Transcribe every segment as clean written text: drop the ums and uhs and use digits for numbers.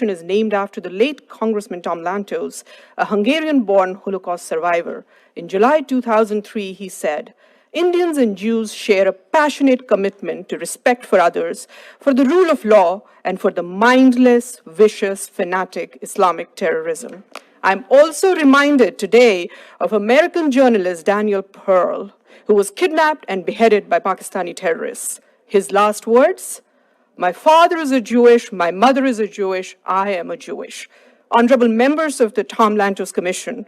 is named after the late Congressman Tom Lantos, a Hungarian-born Holocaust survivor. In July 2003, he said, "Indians and Jews share a passionate commitment to respect for others, for the rule of law, and for the mindless, vicious, fanatic Islamic terrorism." I'm also reminded today of American journalist Daniel Pearl, who was kidnapped and beheaded by Pakistani terrorists. His last words, "My father is a Jewish, my mother is a Jewish, I am a Jewish." Honorable members of the Tom Lantos Commission,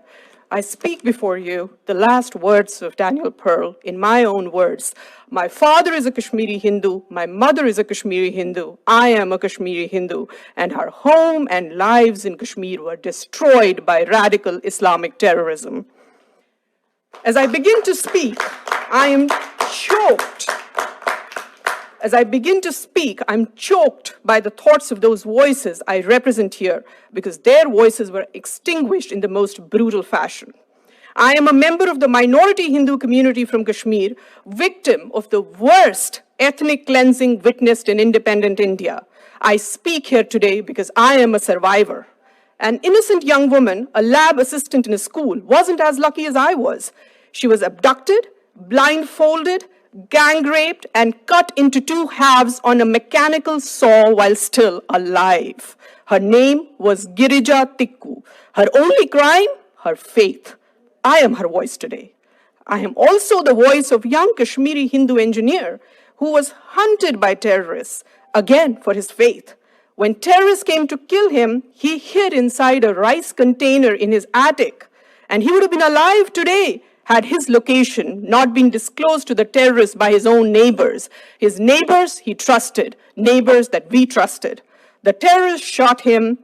I speak before you the last words of Daniel Pearl in my own words. My father is a Kashmiri Hindu, my mother is a Kashmiri Hindu, I am a Kashmiri Hindu, and our home and lives in Kashmir were destroyed by radical Islamic terrorism. As I begin to speak, I am choked. As I begin to speak, I'm choked by the thoughts of those voices I represent here, because their voices were extinguished in the most brutal fashion. I am a member of the minority Hindu community from Kashmir, victim of the worst ethnic cleansing witnessed in independent India. I speak here today because I am a survivor. An innocent young woman, a lab assistant in a school, wasn't as lucky as I was. She was abducted, blindfolded, gang raped, and cut into two halves on a mechanical saw while still alive. Her name was Girija Tikku. Her only crime, her faith. I am her voice today. I am also the voice of young Kashmiri Hindu engineer who was hunted by terrorists, again for his faith. When terrorists came to kill him, he hid inside a rice container in his attic, and he would have been alive today had his location not been disclosed to the terrorists by his own neighbors. His neighbors he trusted, neighbors that we trusted. The terrorists shot him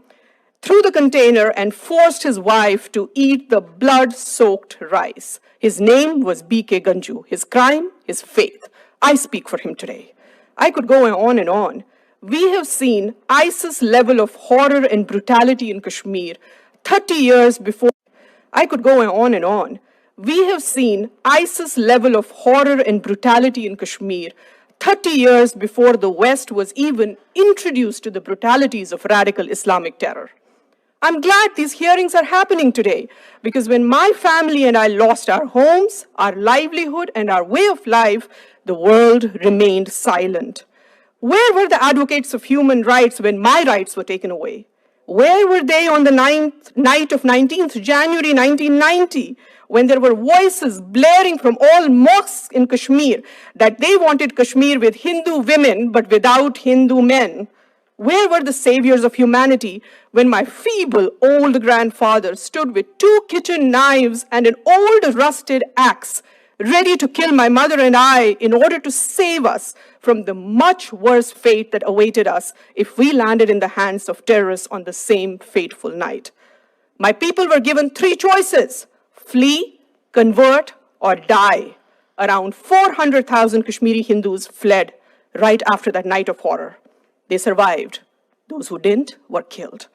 through the container and forced his wife to eat the blood-soaked rice. His name was B.K. Ganju. His crime, his faith. I speak for him today. I could go on and on. We have seen ISIS level of horror and brutality in Kashmir 30 years before. I could go on and on. We have seen ISIS level of horror and brutality in Kashmir 30 years before the West was even introduced to the brutalities of radical Islamic terror. I'm glad these hearings are happening today, because when my family and I lost our homes, our livelihood, and our way of life, the world remained silent. Where were the advocates of human rights when my rights were taken away? Where were they on the night of 19th January 1990, when there were voices blaring from all mosques in Kashmir that they wanted Kashmir with Hindu women but without Hindu men? Where were the saviors of humanity when my feeble old grandfather stood with 2 kitchen knives and an old rusted axe, ready to kill my mother and I in order to save us from the much worse fate that awaited us if we landed in the hands of terrorists on the same fateful night? My people were given 3 choices: flee, convert, or die. Around 400,000 Kashmiri Hindus fled right after that night of horror. They survived. Those who didn't were killed.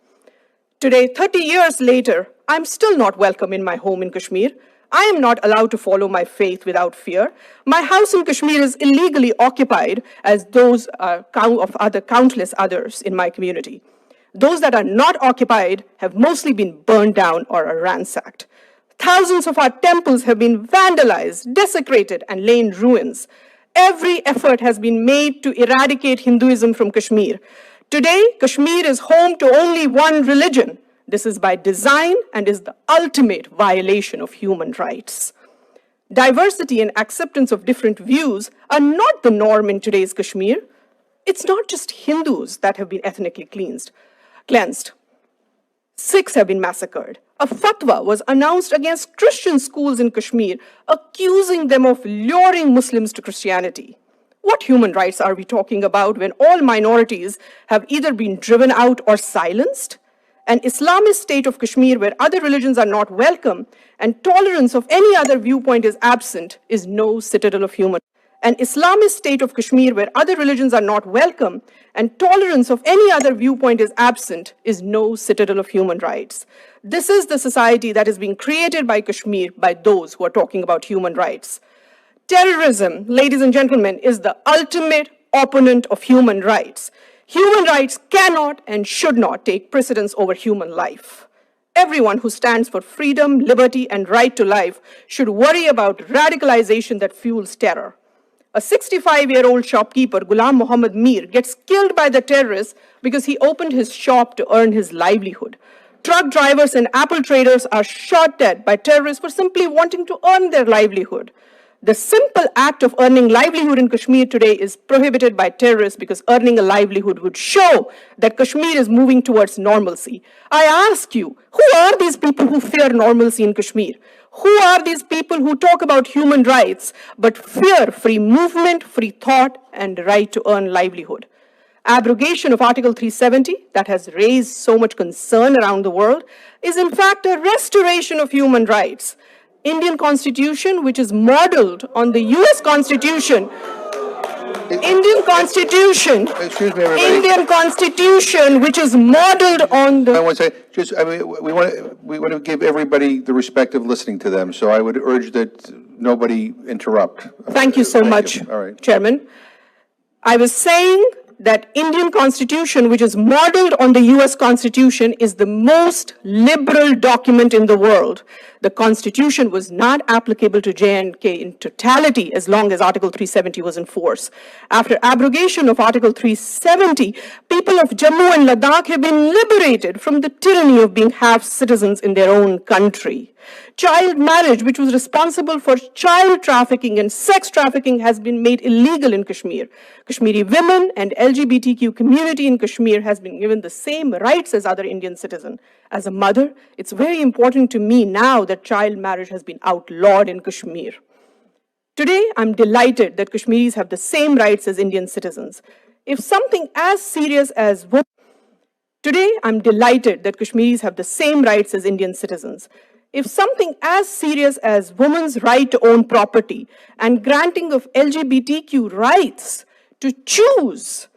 Today, 30 years later, I'm still not welcome in my home in Kashmir. I am not allowed to follow my faith without fear. My house in Kashmir is illegally occupied, as those of countless others in my community. Those that are not occupied have mostly been burned down or are ransacked. Thousands of our temples have been vandalized, desecrated, and lain ruins. Every effort has been made to eradicate Hinduism from Kashmir. Today, Kashmir is home to only one religion. This is by design and is the ultimate violation of human rights. Diversity and acceptance of different views are not the norm in today's Kashmir. It's not just Hindus that have been ethnically cleansed. Sikhs have been massacred. A fatwa was announced against Christian schools in Kashmir, accusing them of luring Muslims to Christianity. What human rights are we talking about when all minorities have either been driven out or silenced? An Islamist state of Kashmir where other religions are not welcome and tolerance of any other viewpoint is absent is no citadel of human. An Islamist state of Kashmir where other religions are not welcome and tolerance of any other viewpoint is absent is no citadel of human rights. This is the society that is being created by Kashmir by those who are talking about human rights. Terrorism, ladies and gentlemen, is the ultimate opponent of human rights. Human rights cannot and should not take precedence over human life. Everyone who stands for freedom, liberty, and right to life should worry about radicalization that fuels terror. A 65-year-old shopkeeper, Ghulam Mohammed Mir, gets killed by the terrorists because he opened his shop to earn his livelihood. Truck drivers and apple traders are shot dead by terrorists for simply wanting to earn their livelihood. The simple act of earning livelihood in Kashmir today is prohibited by terrorists because earning a livelihood would show that Kashmir is moving towards normalcy. I ask you, who are these people who fear normalcy in Kashmir? Who are these people who talk about human rights but fear free movement, free thought, and right to earn livelihood? Abrogation of Article 370, that has raised so much concern around the world, is in fact a restoration of human rights. Indian Constitution, which is modeled on the US Constitution, Indian Constitution, excuse me, everybody. Indian Constitution, which is modeled on the... I want to say, we want to give everybody the respect of listening to them, so I would urge that nobody interrupt. Thank you so much, All right. Chairman. I was saying that Indian Constitution, which is modeled on the US Constitution, is the most liberal document in the world. The Constitution was not applicable to J&K in totality as long as Article 370 was in force. After abrogation of Article 370, people of Jammu and Ladakh have been liberated from the tyranny of being half citizens in their own country. Child marriage, which was responsible for child trafficking and sex trafficking, has been made illegal in Kashmir. Kashmiri women and LGBTQ community in Kashmir has been given the same rights as other Indian citizens. As a mother, it's very important to me now that child marriage has been outlawed in Kashmir. Today, I'm delighted that Kashmiris have the same rights as Indian citizens. If something as serious as Today, I'm delighted that Kashmiris have the same rights as Indian citizens. If something as serious as women's right to own property and granting of LGBTQ rights to choose,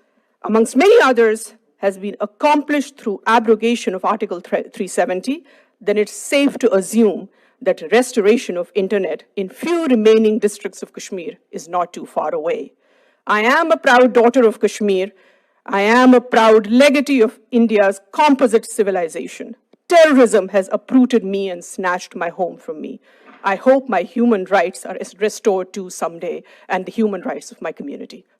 amongst many others, has been accomplished through abrogation of Article 370, then it's safe to assume that restoration of internet in few remaining districts of Kashmir is not too far away. I am a proud daughter of Kashmir. I am a proud legatee of India's composite civilization. Terrorism has uprooted me and snatched my home from me. I hope my human rights are restored too someday, and the human rights of my community.